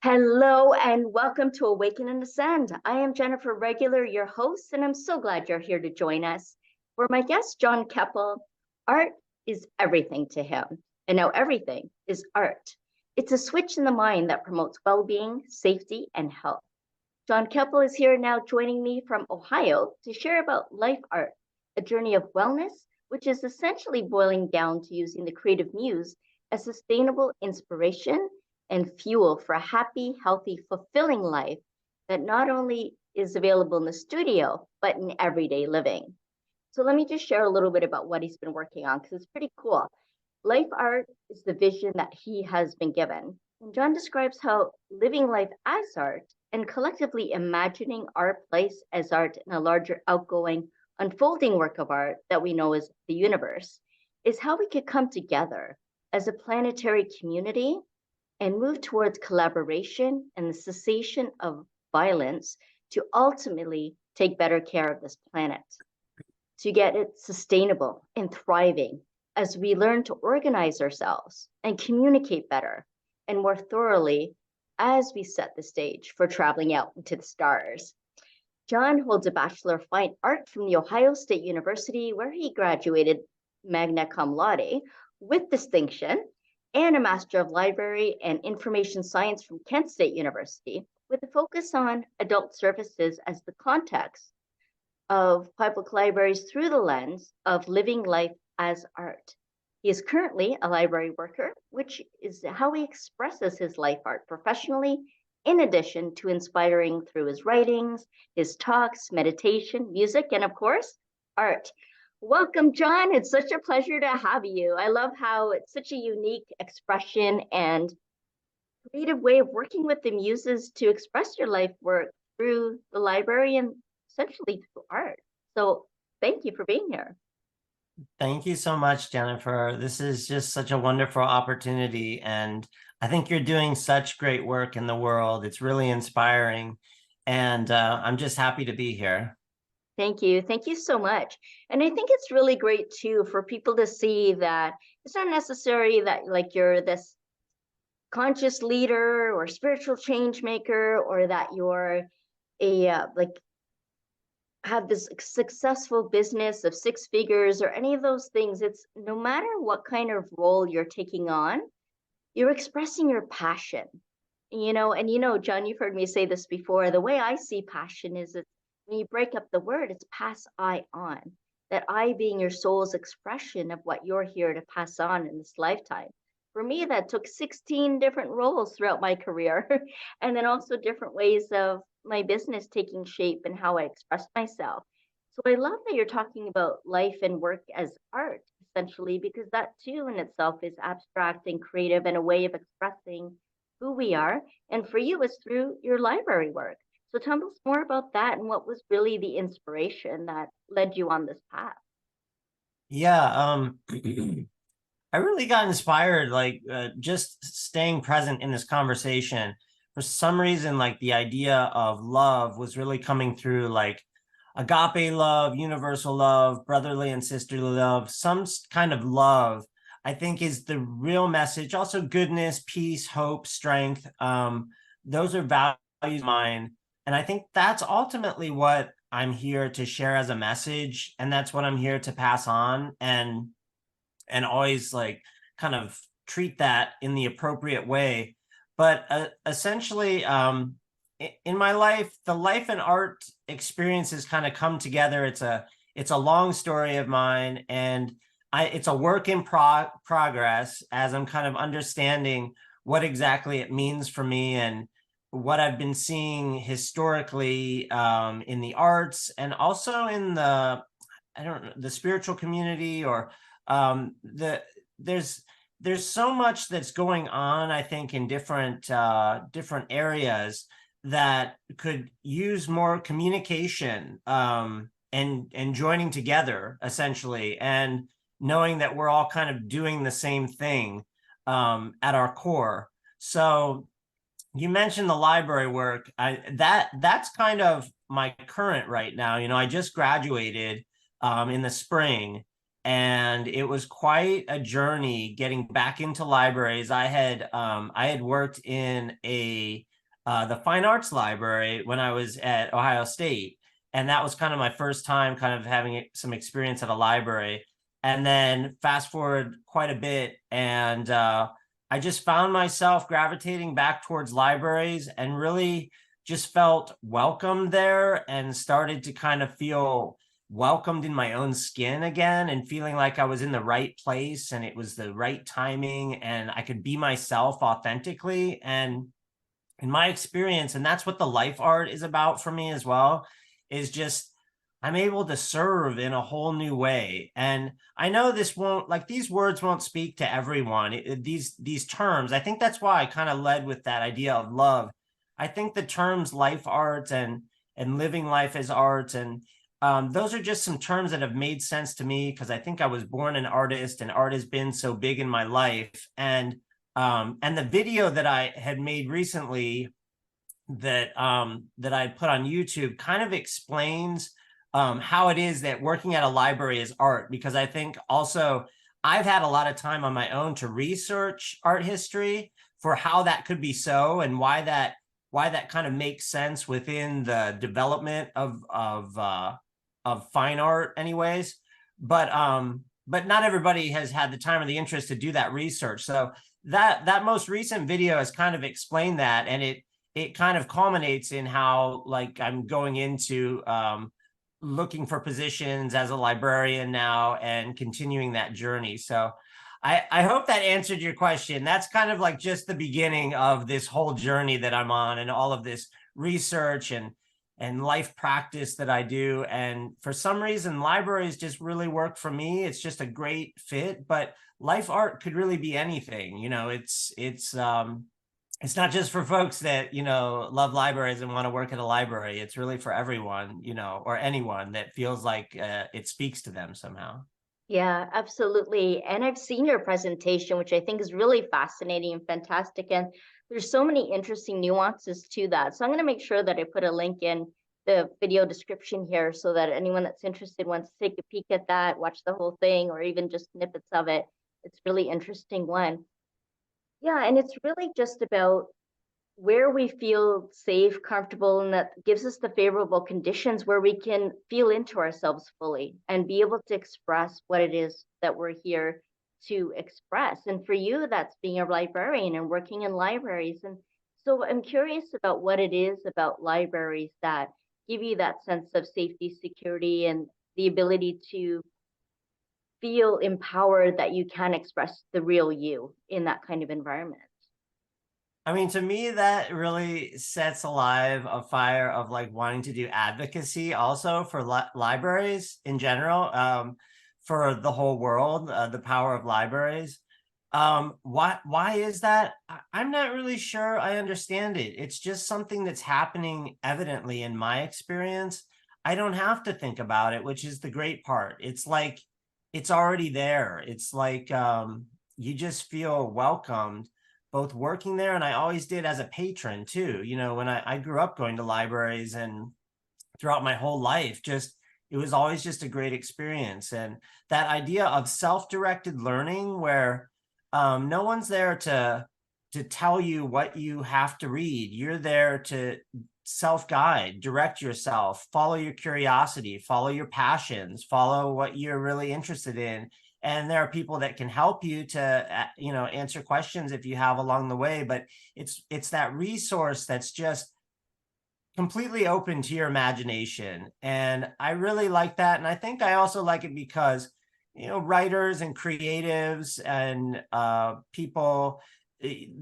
Hello and welcome to Awaken and Ascend. I am Jennifer Regular, your host, and I'm so glad you're here to join us. For my guest, Jon Keppel, art is everything to him, and now everything is art. It's a switch in the mind that promotes well-being, safety, and health. Jon Keppel is here now joining me from Ohio to share about life art, a journey of wellness, which is essentially boiling down to using the creative muse as sustainable inspiration and fuel for a happy, healthy, fulfilling life that not only is available in the studio, but in everyday living. So let me just share a little bit about what he's been working on, because it's pretty cool. Life art is the vision that he has been given. And Jon describes how living life as art and collectively imagining our place as art in a larger, outgoing, unfolding work of art that we know as the universe is how we could come together as a planetary community and move towards collaboration and the cessation of violence to ultimately take better care of this planet, to get it sustainable and thriving as we learn to organize ourselves and communicate better and more thoroughly as we set the stage for traveling out into the stars. Jon holds a Bachelor of Fine Art from The Ohio State University, where he graduated Magna Cum Laude with distinction, and a Master of Library and Information Science from Kent State University, with a focus on adult services as the context of public libraries through the lens of living life as art. He is currently a library worker, which is how he expresses his life art professionally, in addition to inspiring through his writings, his talks, meditation, music, and of course, art. Welcome, Jon. It's such a pleasure to have you. I love how it's such a unique expression and creative way of working with the muses to express your life work through the library and essentially through art. So thank you for being here. Thank you so much, Jennifer. This is just such a wonderful opportunity. And I think you're doing such great work in the world. It's really inspiring. And I'm just happy to be here. Thank you. Thank you so much. And I think it's really great too for people to see that it's not necessary that like you're this conscious leader or spiritual change maker, or that you're a like have this successful business of 6 figures or any of those things. It's no matter what kind of role you're taking on, you're expressing your passion. And Jon, you've heard me say this before. The way I see passion is it's when you break up the word, it's pass I on. That I being your soul's expression of what you're here to pass on in this lifetime. For me, that took 16 different roles throughout my career, and then also different ways of my business taking shape and how I express myself. So I love that you're talking about life and work as art, essentially, because that too in itself is abstract and creative and a way of expressing who we are. And for you, it's through your library work. So tell us more about that and what was really the inspiration that led you on this path. Yeah, I really got inspired, just staying present in this conversation. For some reason, like the idea of love was really coming through, like agape love, universal love, brotherly and sisterly love, some kind of love, I think is the real message. Also goodness, peace, hope, strength. Those are values of mine. And I think that's ultimately what I'm here to share as a message. And that's what I'm here to pass on, and always like kind of treat that in the appropriate way. But essentially, in my life, the life and art experiences kind of come together. It's a long story of mine, and it's a work in progress as I'm kind of understanding what exactly it means for me and what I've been seeing historically in the arts, and also in the spiritual community, or there's so much that's going on, I think, in different areas that could use more communication, and joining together, essentially, and knowing that we're all kind of doing the same thing at our core. So you mentioned the library work. That's kind of my current right now. I just graduated in the spring, and it was quite a journey getting back into libraries. I had worked in a the Fine Arts Library when I was at Ohio State. And that was kind of my first time kind of having some experience at a library. And then fast forward quite a bit, and I just found myself gravitating back towards libraries and really just felt welcomed there and started to kind of feel welcomed in my own skin again and feeling like I was in the right place and it was the right timing and I could be myself authentically. And in my experience, and that's what the life art is about for me as well, is just I'm able to serve in a whole new way. And I know this won't, like, these words won't speak to everyone. These terms, I think that's why I kind of led with that idea of love. I think the terms life art and living life as art, and those are just some terms that have made sense to me because I think I was born an artist and art has been so big in my life. And the video that I had made recently that I put on YouTube kind of explains how it is that working at a library is art, because I think also I've had a lot of time on my own to research art history for how that could be so and why that kind of makes sense within the development of fine art anyways. But not everybody has had the time or the interest to do that research. So that most recent video has kind of explained that, and it kind of culminates in how, like, I'm going into looking for positions as a librarian now and continuing that journey. So I hope that answered your question. That's kind of like just the beginning of this whole journey that I'm on and all of this research and life practice that I do. And for some reason, libraries just really work for me. It's just a great fit, but life art could really be anything. It's not just for folks that, love libraries and want to work at a library. It's really for everyone, or anyone that feels like it speaks to them somehow. Yeah, absolutely. And I've seen your presentation, which I think is really fascinating and fantastic. And there's so many interesting nuances to that. So I'm going to make sure that I put a link in the video description here so that anyone that's interested wants to take a peek at that, watch the whole thing, or even just snippets of it. It's a really interesting one. Yeah, and it's really just about where we feel safe, comfortable, and that gives us the favorable conditions where we can feel into ourselves fully and be able to express what it is that we're here to express. And for you, that's being a librarian and working in libraries. And so I'm curious about what it is about libraries that give you that sense of safety, security, and the ability to feel empowered that you can express the real you in that kind of environment. I mean, to me, that really sets alive a fire of like wanting to do advocacy also for libraries in general, for the whole world, the power of libraries. Why is that? I'm not really sure I understand it. It's just something that's happening evidently in my experience. I don't have to think about it, which is the great part. It's like it's already there. It's like you just feel welcomed both working there, and I always did as a patron too. When I grew up going to libraries and throughout my whole life, just it was always just a great experience. And that idea of self-directed learning where no one's there to tell you what you have to read. You're there to self-guide, direct yourself, follow your curiosity, follow your passions, follow what you're really interested in. And there are people that can help you to answer questions if you have along the way. But it's that resource that's just completely open to your imagination. And I really like that. And I think I also like it because, writers and creatives and people,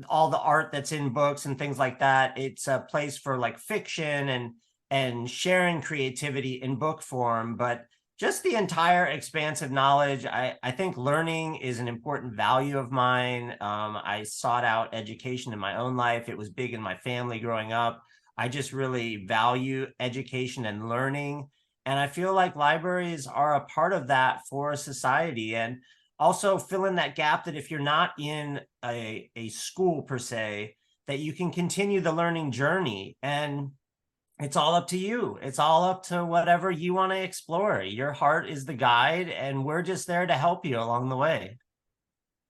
all the art that's in books and things like that, it's a place for like fiction and sharing creativity in book form. But just the entire expansive knowledge, I think learning is an important value of mine. I sought out education in my own life. It was big in my family growing up. I just really value education and learning. And I feel like libraries are a part of that for society, and also fill in that gap that if you're not in a school per se, that you can continue the learning journey. And it's all up to you. It's all up to whatever you want to explore. Your heart is the guide, and we're just there to help you along the way.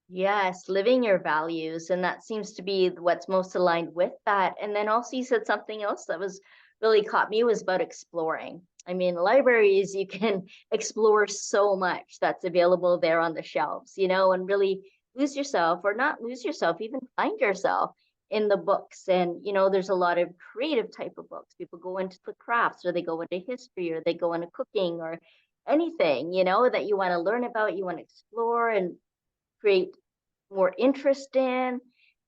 Yes, living your values. And that seems to be what's most aligned with that. And then also you said something else that was really caught me was about exploring. I mean, libraries, you can explore so much that's available there on the shelves, and really lose yourself or not lose yourself, even find yourself in the books. And, there's a lot of creative type of books. People go into the crafts or they go into history or they go into cooking or anything, that you want to learn about, you want to explore and create more interest in.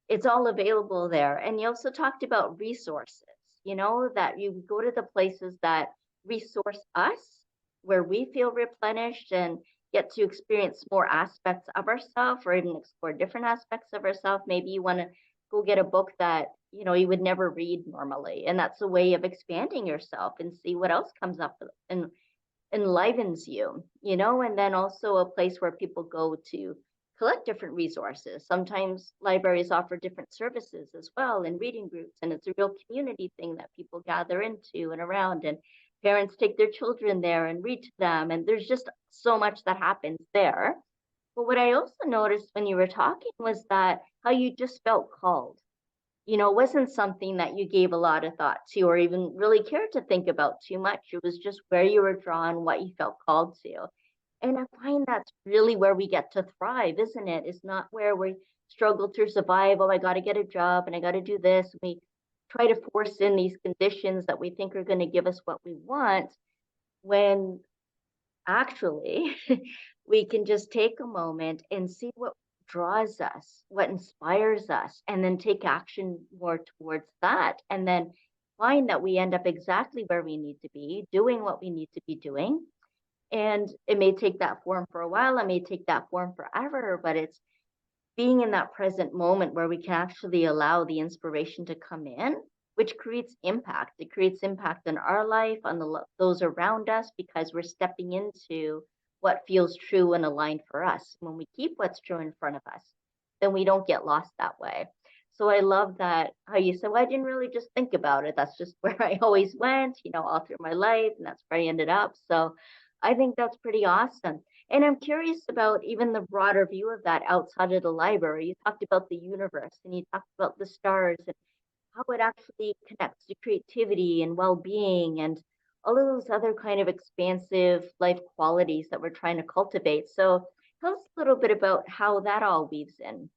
It's all available there. And you also talked about resources, that you go to the places that resource us, where we feel replenished and get to experience more aspects of ourselves or even explore different aspects of ourselves. Maybe you want to go get a book that, you would never read normally. And that's a way of expanding yourself and see what else comes up and enlivens you, and then also a place where people go to collect different resources. Sometimes libraries offer different services as well in reading groups, and it's a real community thing that people gather into and around, and parents take their children there and read to them, and there's just so much that happens there. But what I also noticed when you were talking was that how you just felt called, wasn't something that you gave a lot of thought to or even really cared to think about too much. It was just where you were drawn, what you felt called to. And I find that's really where we get to thrive, isn't it? It's not where we struggle to survive. Oh, I got to get a job and I got to do this. We try to force in these conditions that we think are going to give us what we want when actually we can just take a moment and see what draws us, what inspires us, and then take action more towards that. And then find that we end up exactly where we need to be, doing what we need to be doing. And it may take that form for a while, it may take that form forever, but it's being in that present moment where we can actually allow the inspiration to come in, which creates impact. It creates impact on our life, on those around us, because we're stepping into what feels true and aligned for us. When we keep what's true in front of us, then we don't get lost that way. So I love that how you said, well, I didn't really just think about it. That's just where I always went, all through my life, and that's where I ended up. So I think that's pretty awesome. And I'm curious about even the broader view of that outside of the library. You talked about the universe and you talked about the stars and how it actually connects to creativity and well-being and all of those other kind of expansive life qualities that we're trying to cultivate. So tell us a little bit about how that all weaves in.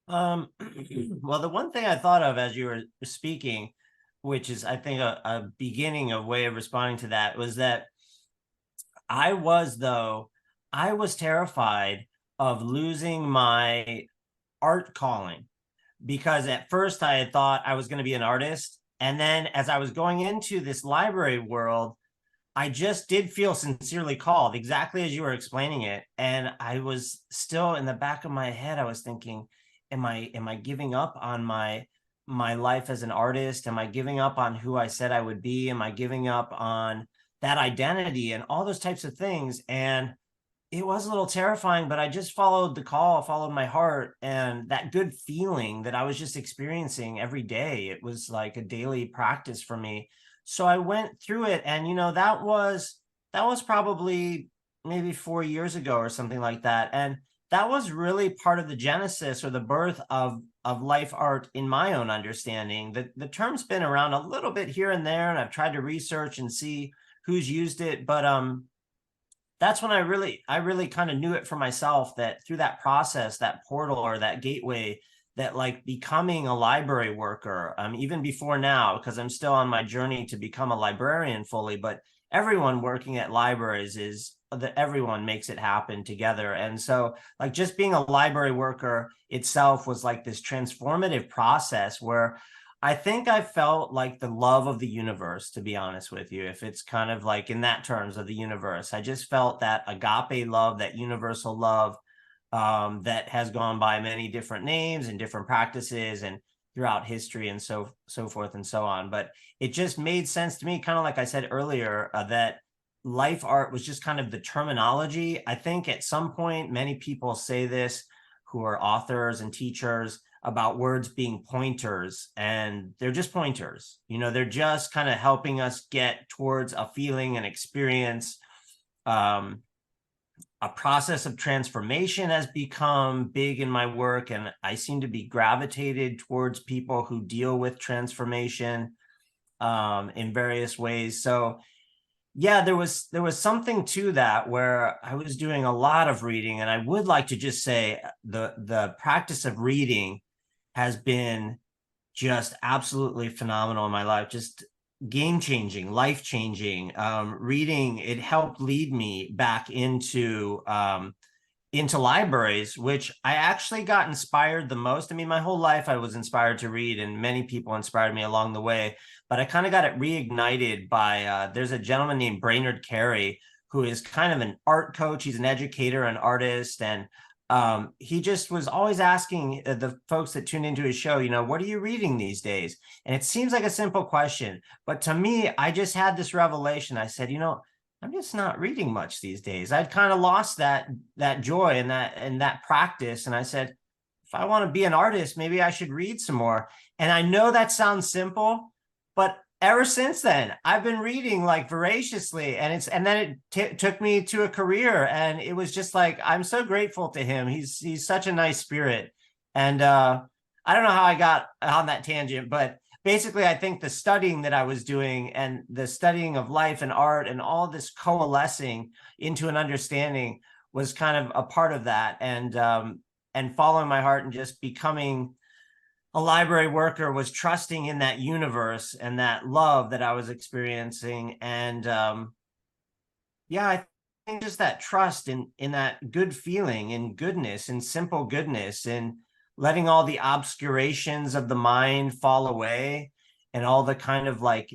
Um, well, the one thing I thought of as you were speaking, which is I think a beginning of way of responding to that, was that I was terrified of losing my art calling, because at first I had thought I was going to be an artist. And then as I was going into this library world, I just did feel sincerely called, exactly as you were explaining it. And I was still in the back of my head, I was thinking, am I giving up on my life as an artist? Am I giving up on who I said I would be? Am I giving up on that identity and all those types of things? And it was a little terrifying, but I just followed the call, followed my heart, and that good feeling that I was just experiencing every day. It was like a daily practice for me. So I went through it, and that was probably maybe 4 years ago or something like that. And that was really part of the genesis or the birth of life art in my own understanding. The term's been around a little bit here and there, and I've tried to research and see who's used it, but that's when I really kind of knew it for myself, that through that process, that portal or that gateway, that like becoming a library worker, even before now, because I'm still on my journey to become a librarian fully, but everyone working at libraries is that everyone makes it happen together. And so like just being a library worker itself was like this transformative process where I think I felt like the love of the universe, to be honest with you, if it's kind of like in that terms of the universe. I just felt that agape love, that universal love, that has gone by many different names and different practices and throughout history and so forth and so on. But it just made sense to me, kind of like I said earlier, that life art was just kind of the terminology. I think at some point, many people say this who are authors and teachers about words being pointers, and they're just pointers. They're just kind of helping us get towards a feeling and experience, um, a process of transformation has become big in my work, and I seem to be gravitated towards people who deal with transformation in various ways. So yeah, there was something to that where I was doing a lot of reading, and I would like to just say the practice of reading has been just absolutely phenomenal in my life, just game changing, life changing. Reading, it helped lead me back into libraries, which I actually got inspired the most. I mean, my whole life I was inspired to read, and many people inspired me along the way. But I kind of got it reignited by there's a gentleman named Brainerd Carey, who is kind of an art coach. He's an educator, an artist, and he just was always asking the folks that tune into his show, what are you reading these days? And it seems like a simple question, but to me, I just had this revelation. I said, I'm just not reading much these days. I'd kind of lost that joy and that practice. And I said, if I want to be an artist, maybe I should read some more. And I know that sounds simple, but ever since then, I've been reading like voraciously, and then it took me to a career, and it was just like, I'm so grateful to him. He's such a nice spirit. And I don't know how I got on that tangent, but basically, I think the studying that I was doing and the studying of life and art and all this coalescing into an understanding was kind of a part of that, and following my heart and just becoming a library worker was trusting in that universe and that love that I was experiencing. And yeah, I think just that trust in that good feeling and goodness and simple goodness, and letting all the obscurations of the mind fall away, and all the kind of like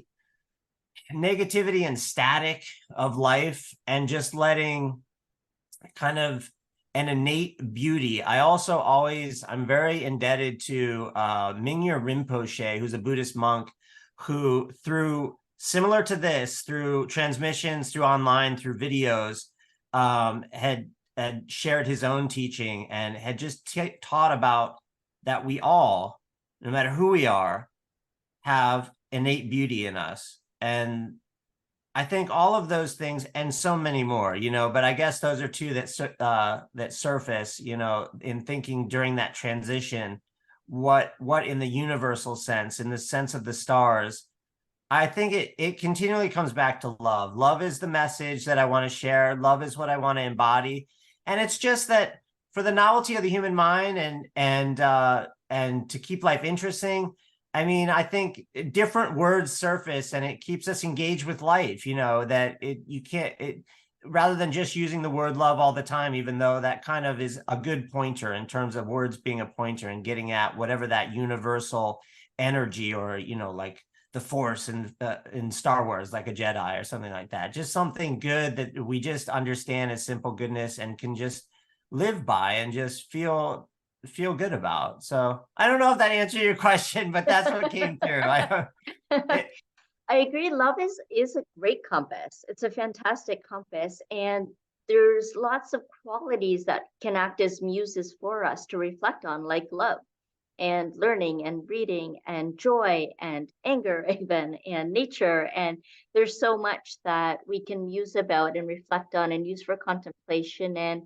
negativity and static of life, and just letting kind of an innate beauty. I'm very indebted to Mingyur Rinpoche, who's a Buddhist monk, who similar to this, through transmissions, through online, through videos, had shared his own teaching, and had just taught about that we all, no matter who we are, have innate beauty in us. And I think all of those things, and so many more, but I guess those are two that surface, in thinking during that transition, what in the universal sense, in the sense of the stars. I think it continually comes back to love. Love is the message that I want to share. Love is what I want to embody. And it's just that for the novelty of the human mind, and to keep life interesting, I mean, I think different words surface, and it keeps us engaged with life, rather than just using the word love all the time, even though that kind of is a good pointer in terms of words being a pointer and getting at whatever that universal energy, or, like the Force in Star Wars, like a Jedi or something like that. Just something good that we just understand as simple goodness and can just live by and just feel good about. So I don't know if that answered your question, but that's what came through. I agree. Love is a great compass. It's a fantastic compass. And there's lots of qualities that can act as muses for us to reflect on, like love and learning and reading and joy and anger, even, and nature. And there's so much that we can muse about and reflect on and use for contemplation and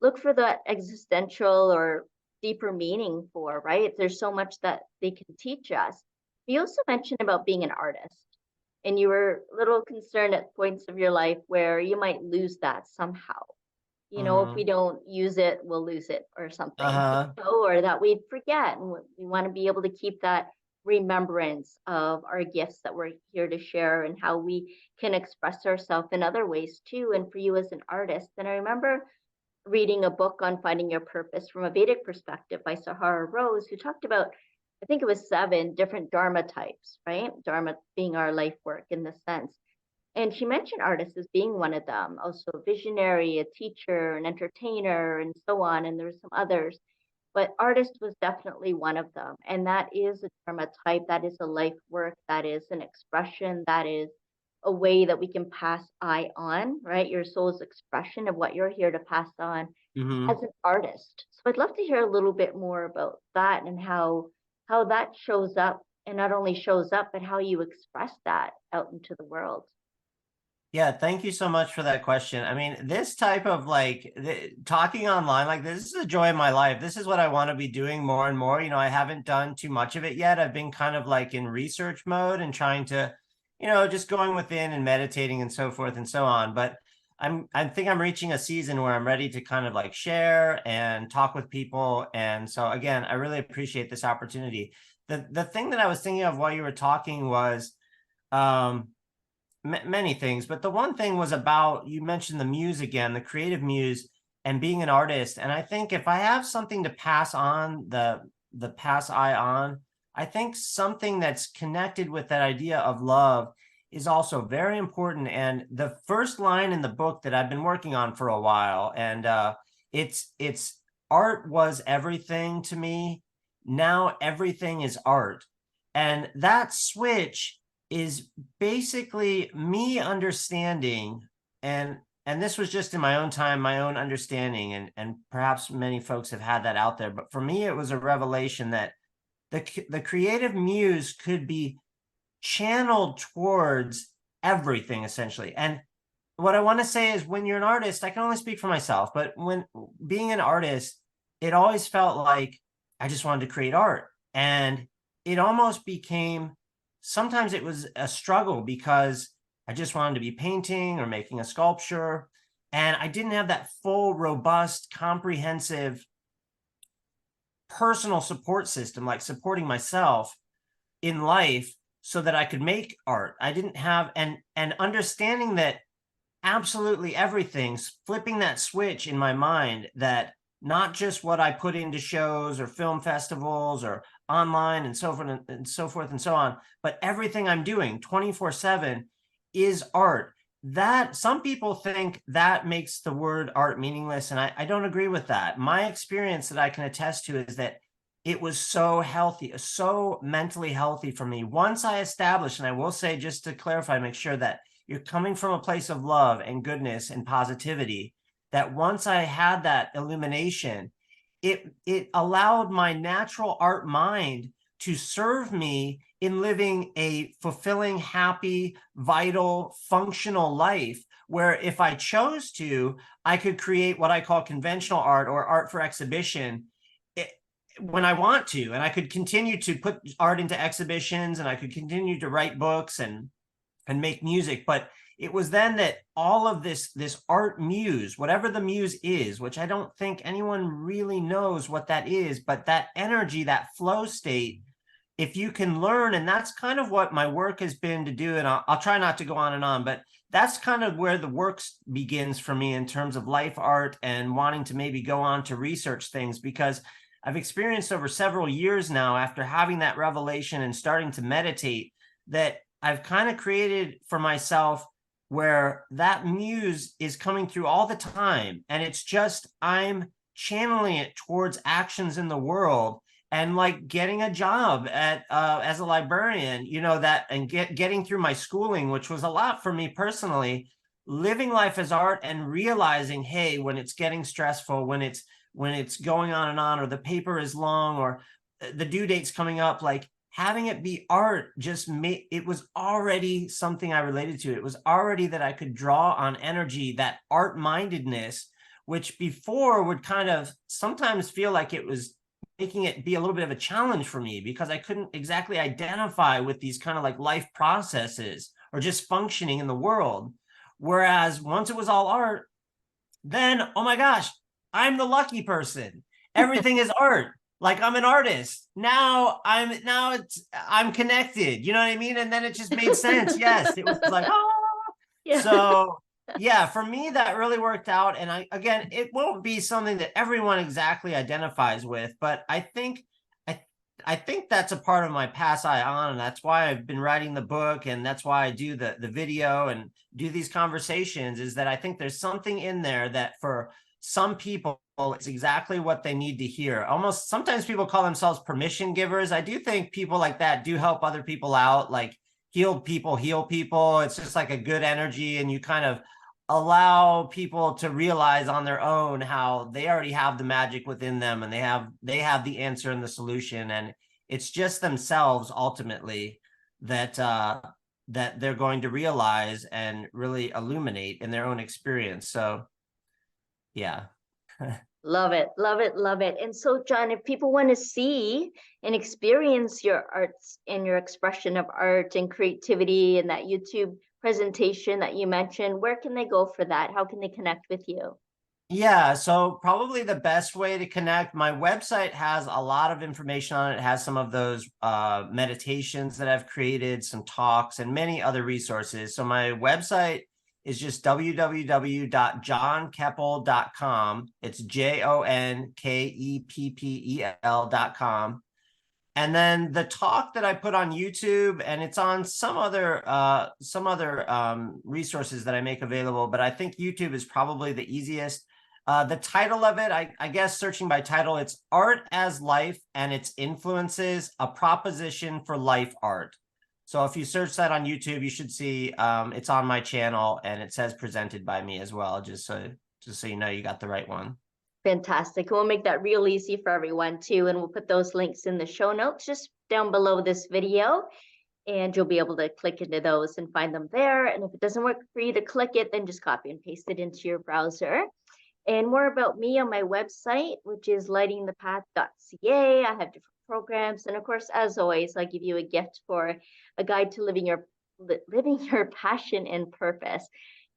look for that existential or deeper meaning for, right? There's so much that they can teach us. You also mentioned about being an artist, and you were a little concerned at points of your life where you might lose that somehow. If we don't use it, we'll lose it or something, Uh-huh. or that we'd forget. And we want to be able to keep that remembrance of our gifts that we're here to share and how we can express ourselves in other ways too. And for you as an artist, and I remember reading a book on finding your purpose from a Vedic perspective by Sahara Rose, who talked about, I think it was 7 different Dharma types, right? Dharma being our life work in the sense. And she mentioned artists as being one of them, also a visionary, a teacher, an entertainer, and so on. And there's some others, but artist was definitely one of them. And that is a Dharma type, that is a life work, that is an expression, that is a way that we can pass on, right? Your soul's expression of what you're here to pass on Mm-hmm. as an artist. So I'd love to hear a little bit more about that and how that shows up, and not only shows up, but how you express that out into the world. Yeah, thank you so much for that question. I mean, this type of like talking online like this is a joy of my life. This is what I want to be doing more and more. I haven't done too much of it yet. I've been kind of like in research mode and trying to, just going within and meditating and so forth and so on. But I think I'm reaching a season where I'm ready to kind of like share and talk with people. And so again, I really appreciate this opportunity. The thing that I was thinking of while you were talking was um many things, but the one thing was about, you mentioned the muse again, the creative muse, and being an artist. And I think if I have something to pass on, the pass I on, I think something that's connected with that idea of love is also very important. And the first line in the book that I've been working on for a while, and it's art was everything to me. Now everything is art. And that switch is basically me understanding, and this was just in my own time, my own understanding, and perhaps many folks have had that out there, but for me it was a revelation that the creative muse could be channeled towards everything essentially. And what I want to say is, when you're an artist, I can only speak for myself, but when being an artist, it always felt like I just wanted to create art. And it almost became, sometimes it was a struggle because I just wanted to be painting or making a sculpture. And I didn't have that full, robust, comprehensive personal support system, like supporting myself in life so that I could make art. I didn't have, and understanding that absolutely everything, flipping that switch in my mind, that not just what I put into shows or film festivals or online and so forth and so forth and so on, but everything I'm doing 24/7 is art. That some people think that makes the word art meaningless, and I don't agree with that. My experience that I can attest to is that it was so healthy, so mentally healthy for me. Once I established, and I will say, just to clarify, make sure that you're coming from a place of love and goodness and positivity, that once I had that illumination, it allowed my natural art mind to serve me in living a fulfilling, happy, vital, functional life, where if I chose to, I could create what I call conventional art or art for exhibition when I want to, and I could continue to put art into exhibitions, and I could continue to write books and make music. But it was then that all of this art muse, whatever the muse is, which I don't think anyone really knows what that is, but that energy, that flow state, if you can learn, and that's kind of what my work has been to do, and I'll try not to go on and on, but that's kind of where the work begins for me in terms of life art and wanting to maybe go on to research things, because I've experienced over several years now, after having that revelation and starting to meditate, that I've kind of created for myself where that muse is coming through all the time. And it's just, I'm channeling it towards actions in the world, and like getting a job at as a librarian, that, and getting through my schooling, which was a lot for me personally, living life as art and realizing, hey, when it's getting stressful, when it's going on and on, or the paper is long, or the due date's coming up, like having it be art just made it was already something I related to. It was already that I could draw on energy, that art mindedness, which before would kind of sometimes feel like it was making it be a little bit of a challenge for me, because I couldn't exactly identify with these kind of like life processes or just functioning in the world. Whereas once it was all art, then, oh my gosh, I'm the lucky person. Everything is art. Like, I'm an artist. I'm connected. You know what I mean? And then it just made sense. Yes. It was like, oh. Yeah. So yeah, for me, that really worked out. And again, it won't be something that everyone exactly identifies with, but I think that's a part of my pass I on, and that's why I've been writing the book, and that's why I do the video and do these conversations, is that I think there's something in there that for some people it's exactly what they need to hear. Almost sometimes people call themselves permission givers. I do think people like that do help other people out, like healed people heal people. It's just like a good energy, and you kind of allow people to realize on their own how they already have the magic within them, and they have the answer and the solution, and it's just themselves ultimately that that they're going to realize and really illuminate in their own experience. So yeah. Love it, love it, love it. And so, Jon, if people want to see and experience your arts and your expression of art and creativity and that YouTube presentation that you mentioned, where can they go for that? How can they connect with you? Yeah, so probably the best way to connect, my website has a lot of information on it. It has some of those meditations that I've created, some talks, and many other resources. So my website is just www.jonkeppel.com. It's JONKEPPEL.com. And then the talk that I put on YouTube, and it's on some other resources that I make available, but I think YouTube is probably the easiest. The title of it, I guess searching by title, it's Art as Life and Its Influences, a Proposition for Life Art. So if you search that on YouTube, you should see it's on my channel, and it says presented by me as well, just so you know you got the right one. Fantastic. We'll make that real easy for everyone too. And we'll put those links in the show notes just down below this video. And you'll be able to click into those and find them there. And if it doesn't work for you to click it, then just copy and paste it into your browser. And more about me on my website, which is lightingthepath.ca. I have different programs. And of course, as always, I give you a gift for a guide to living your passion and purpose.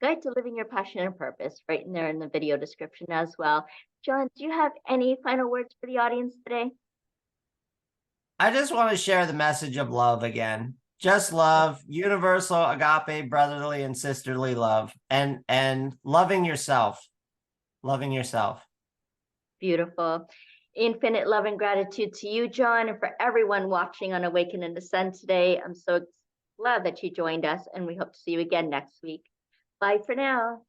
Guide to living your passion and purpose right in there in the video description as well. Jon, do you have any final words for the audience today? I just want to share the message of love again. Just love, universal, agape, brotherly, and sisterly love, and loving yourself. Loving yourself. Beautiful. Infinite love and gratitude to you, Jon, and for everyone watching on Awaken and Ascend today. I'm so glad that you joined us, and we hope to see you again next week. Bye for now.